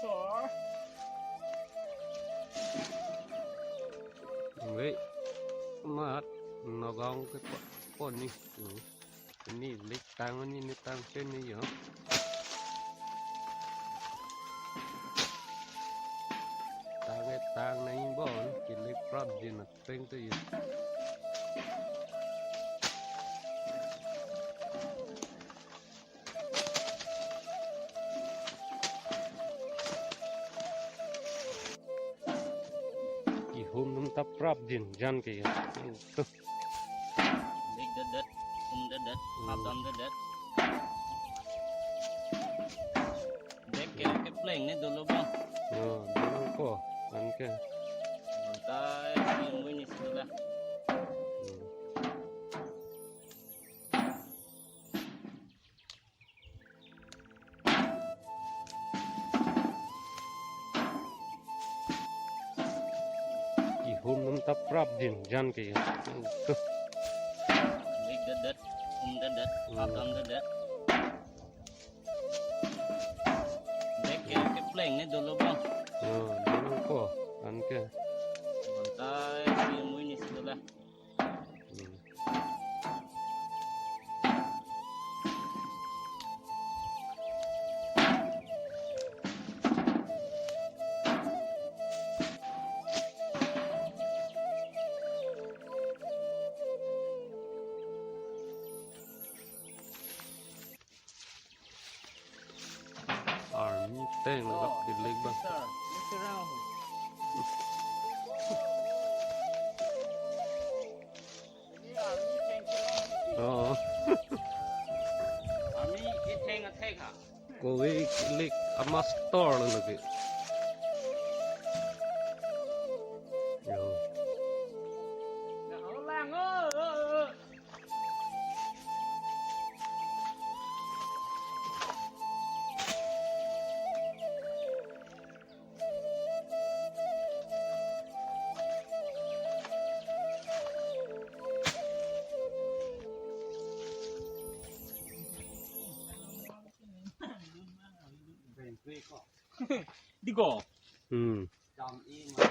sổ. Vậy mà nó gong cái con này, cái này lấy tăng này tăng trên này nhở? Tăng này bỏ chỉ lấy prop gì nó tên tôi gì? Hôm nung tập prop gì jan cái Big đất, đất, hấp đâm đất. Để cái plane này dulu bang. Dulu kok, kan ke? Mantai yang ini sudah. Hôm nung tập prop gì jan cái Big đất, đất, hấp đâm đất. Để cái plane này dulu bang. Dulu kok, kan ke? Mantai yang ini sudah. Army tên là gặp cái lịch bang. Look around. Army it hang attack ha. Cô ấy cái lịch Amastor là cái. Nó lang ơi. Đi go. Ừ. Chồng im mà